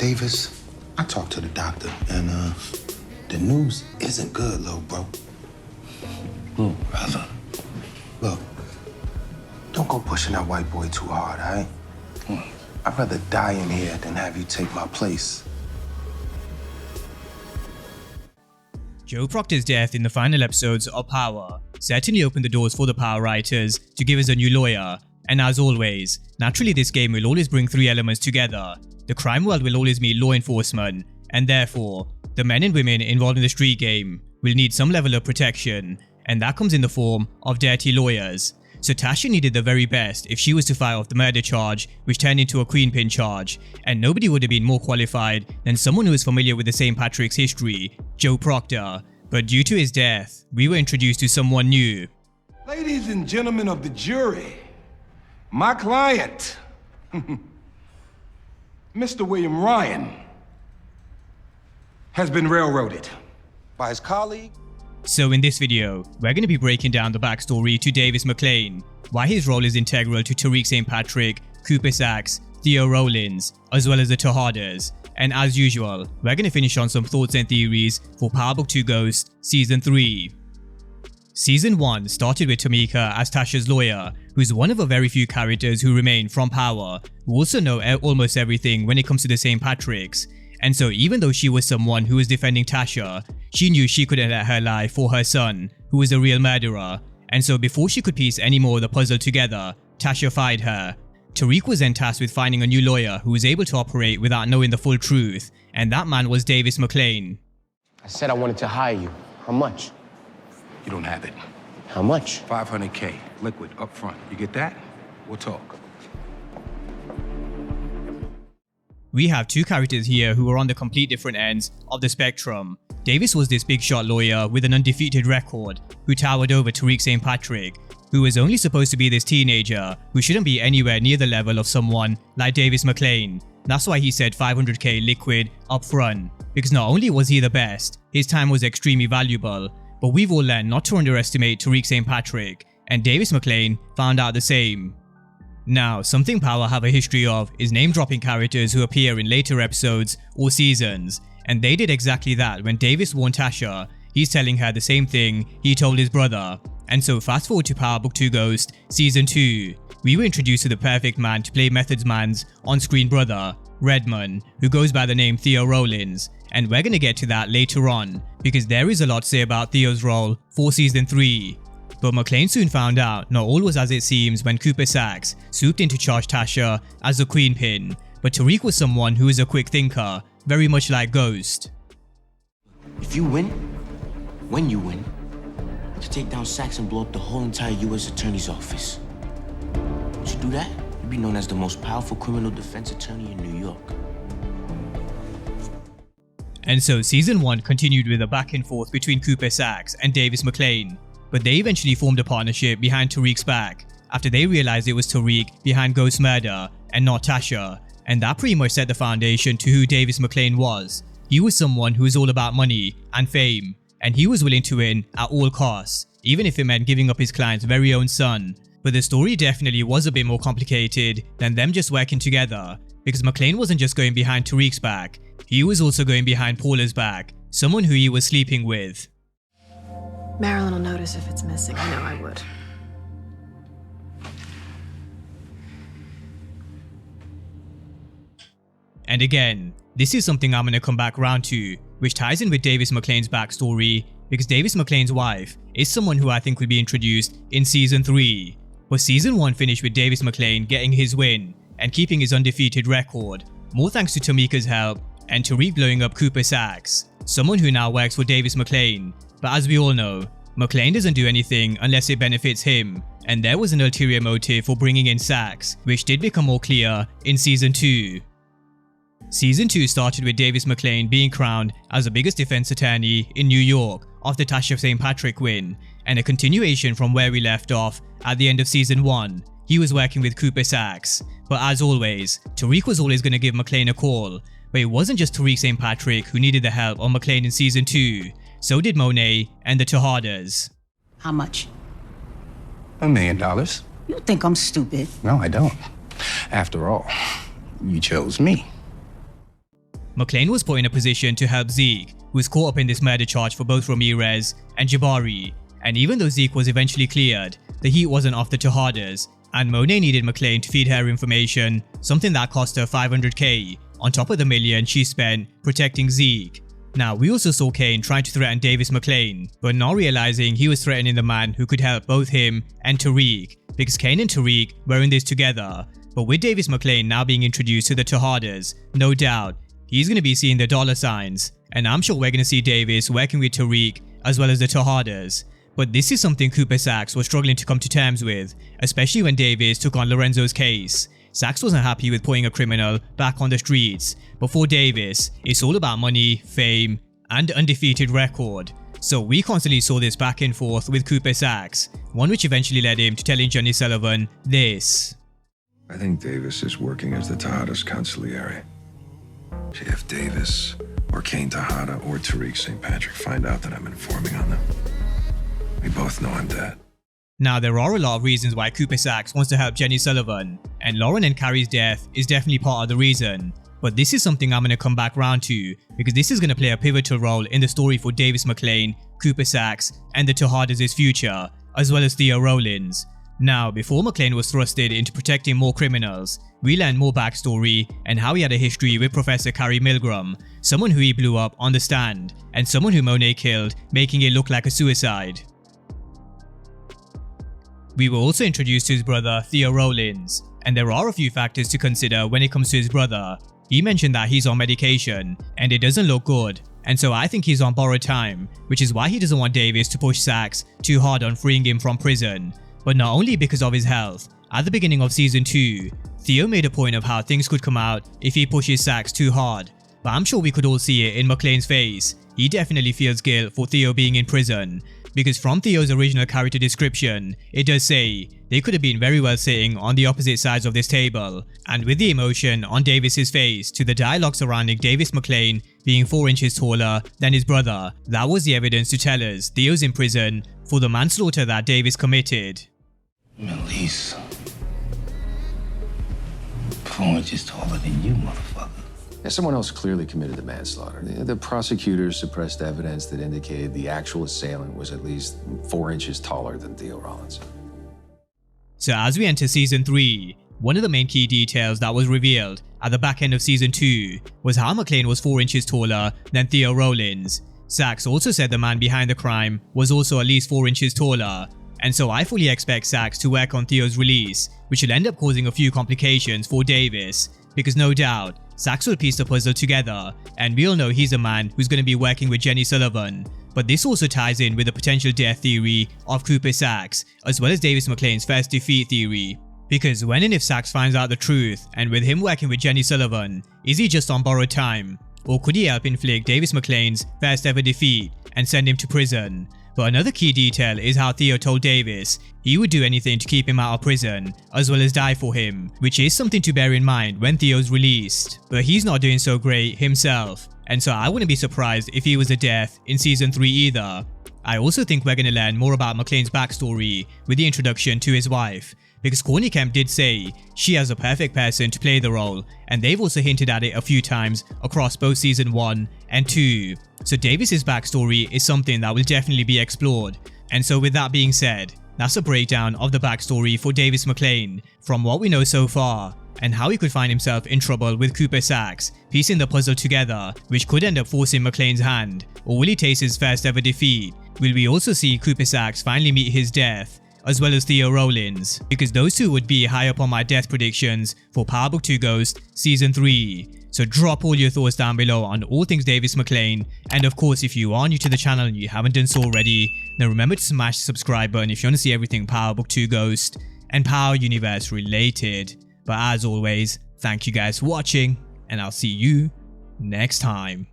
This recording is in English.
Davis, I talked to the doctor, and the news isn't good, little bro. Brother. Look, don't go pushing that white boy too hard, all right? I'd rather die in here than have you take my place. Joe Proctor's death in the final episodes of Power certainly opened the doors for the Power writers to give us a new lawyer, and as always, naturally this game will always bring three elements together. The crime world will always meet law enforcement, and therefore, the men and women involved in the street game will need some level of protection, and that comes in the form of dirty lawyers. So Tasha needed the very best if she was to fire off the murder charge, which turned into a queen pin charge, and nobody would have been more qualified than someone who is familiar with the St. Patrick's history, Joe Proctor. But due to his death, we were introduced to someone new. Ladies and gentlemen of the jury, my client, Mr. William Ryan, has been railroaded by his colleague. So in this video, we're going to be breaking down the backstory to Davis Maclean, why his role is integral to Tariq St. Patrick, Cooper Saxe, Theo Rollins, as well as the Tejadas. And as usual, we're going to finish on some thoughts and theories for Power Book 2 Ghost Season 3. Season 1 started with Tamika as Tasha's lawyer, who's one of a very few characters who remain from Power, who also know almost everything when it comes to the St. Patrick's. And so even though she was someone who was defending Tasha, she knew she couldn't let her lie for her son, who was a real murderer. And so before she could piece any more of the puzzle together, Tasha fired her. Tariq was then tasked with finding a new lawyer who was able to operate without knowing the full truth, and that man was Davis Maclean. I said I wanted to hire you. How much? You don't have it. How much? $500K, liquid, up front. You get that? We'll talk. We have two characters here who are on the complete different ends of the spectrum. Davis was this big shot lawyer with an undefeated record who towered over Tariq St. Patrick, who was only supposed to be this teenager who shouldn't be anywhere near the level of someone like Davis Maclean. That's why he said $500K liquid up front, because not only was he the best, his time was extremely valuable, but we've all learned not to underestimate Tariq St. Patrick, and Davis Maclean found out the same. Now, something Power have a history of is name-dropping characters who appear in later episodes or seasons, and they did exactly that when Davis warned Tasha. He's telling her the same thing he told his brother. And so fast forward to Power Book 2 Ghost Season 2, we were introduced to the perfect man to play Methods Man's on-screen brother, Redmond, who goes by the name Theo Rollins, and we're gonna get to that later on, because there is a lot to say about Theo's role for Season 3. But Maclean soon found out not all was as it seems when Cooper Saxe swooped in to charge Tasha as the queen pin, but Tariq was someone who is a quick thinker, very much like Ghost. If you win, when you win, to take down Saxe and blow up the whole entire U.S. Attorney's office. Once you do that, you'll be known as the most powerful criminal defense attorney in New York. And so Season 1 continued with a back and forth between Cooper Saxe and Davis Maclean, but they eventually formed a partnership behind Tariq's back after they realized it was Tariq behind Ghost's murder and not Tasha, and that pretty much set the foundation to who Davis Maclean was. He was someone who was all about money and fame, and he was willing to win at all costs, even if it meant giving up his client's very own son. But the story definitely was a bit more complicated than them just working together, because Maclean wasn't just going behind Tariq's back, he was also going behind Paula's back, someone who he was sleeping with. Marilyn will notice if it's missing. I know I would. And again, this is something I'm gonna come back around to, which ties in with Davis Maclean's backstory, because Davis Maclean's wife is someone who I think will be introduced in Season 3. But Season 1 finished with Davis Maclean getting his win and keeping his undefeated record, more thanks to Tamika's help and Tariq blowing up Cooper Saxe, someone who now works for Davis Maclean. But as we all know, Maclean doesn't do anything unless it benefits him, and there was an ulterior motive for bringing in Saxe, which did become more clear in Season 2. Season 2 started with Davis Maclean being crowned as the biggest defense attorney in New York after Tasha St. Patrick win, and a continuation from where we left off at the end of Season 1. He was working with Cooper Saxe, but as always, Tariq was always going to give Maclean a call. But it wasn't just Tariq St. Patrick who needed the help of Maclean in Season 2, so did Monet and the Tejadas. How much? $1 million. You think I'm stupid? No, I don't. After all, you chose me. McLean was put in a position to help Zeke, who was caught up in this murder charge for both Ramirez and jeopardy. And even though Zeke was eventually cleared, the heat wasn't off the Tejadas, and Monet needed McLean to feed her information, something that cost her $500k, on top of the million she spent protecting Zeke. Now, we also saw Kane trying to threaten Davis Maclean, but not realizing he was threatening the man who could help both him and Tariq, because Kane and Tariq were in this together. But with Davis Maclean now being introduced to the Tejadas, no doubt, he's going to be seeing the dollar signs, and I'm sure we're going to see Davis working with Tariq as well as the Tejadas. But this is something Cooper Saxe was struggling to come to terms with, especially when Davis took on Lorenzo's case. Saxe wasn't happy with putting a criminal back on the streets, but for Davis, it's all about money, fame, and undefeated record. So we constantly saw this back and forth with Cooper Saxe, one which eventually led him to telling Johnny Sullivan this. I think Davis is working as the Tejada's consigliere. See, if Davis or Kane Tejada or Tariq St. Patrick find out that I'm informing on them, we both know I'm dead. Now, there are a lot of reasons why Cooper Saxe wants to help Jenny Sullivan, and Lauren and Carrie's death is definitely part of the reason. But this is something I'm going to come back round to, because this is going to play a pivotal role in the story for Davis Maclean, Cooper Saxe, and the Tejadas' future, as well as Theo Rollins. Now, before McLean was thrusted into protecting more criminals, we learned more backstory and how he had a history with Professor Carrie Milgram, someone who he blew up on the stand, and someone who Monet killed, making it look like a suicide. We were also introduced to his brother Theo Rollins, and there are a few factors to consider when it comes to his brother. He mentioned that he's on medication, and it doesn't look good, and so I think he's on borrowed time, which is why he doesn't want Davis to push Saxe too hard on freeing him from prison. But not only because of his health. At the beginning of season 2, Theo made a point of how things could come out if he pushes Saxe too hard, but I'm sure we could all see it in McLean's face. He definitely feels guilt for Theo being in prison, because from Theo's original character description, it does say they could have been very well sitting on the opposite sides of this table, and with the emotion on Davis's face to the dialogue surrounding Davis Maclean being 4 inches taller than his brother, that was the evidence to tell us Theo's in prison for the manslaughter that Davis committed. At least 4 inches taller than you, motherfucker. Yeah, someone else clearly committed the manslaughter. The prosecutors suppressed evidence that indicated the actual assailant was at least 4 inches taller than Theo Rollins. So as we enter season 3, one of the main key details that was revealed at the back end of season 2 was how McLean was 4 inches taller than Theo Rollins. Saxe also said the man behind the crime was also at least 4 inches taller, and so I fully expect Saxe to work on Theo's release, which will end up causing a few complications for Davis, because no doubt, Saxe will piece the puzzle together, and we all know he's a man who's going to be working with Jenny Sullivan. But this also ties in with the potential death theory of Cooper Saxe, as well as Davis Maclean's first defeat theory. Because when and if Saxe finds out the truth, and with him working with Jenny Sullivan, is he just on borrowed time? Or could he help inflict Davis Maclean's first ever defeat and send him to prison? But another key detail is how Theo told Davis he would do anything to keep him out of prison, as well as die for him, which is something to bear in mind when Theo's released. But he's not doing so great himself, and so I wouldn't be surprised if he was a death in season 3 either. I also think we're going to learn more about McLean's backstory with the introduction to his wife, because Corny Kemp did say she has a perfect person to play the role, and they've also hinted at it a few times across both season 1 and 2. So Davis's backstory is something that will definitely be explored. And so with that being said, that's a breakdown of the backstory for Davis Maclean from what we know so far, and how he could find himself in trouble with Cooper Saxe, piecing the puzzle together, which could end up forcing Maclean's hand. Or will he taste his first ever defeat? Will we also see Cooper Saxe finally meet his death, as well as Theo Rollins? Because those two would be high up on my death predictions for Power Book 2 Ghost Season 3. So drop all your thoughts down below on all things Davis Maclean, and of course if you are new to the channel and you haven't done so already, then remember to smash the subscribe button if you want to see everything Power Book 2 Ghost and Power Universe related. But as always, thank you guys for watching, and I'll see you next time.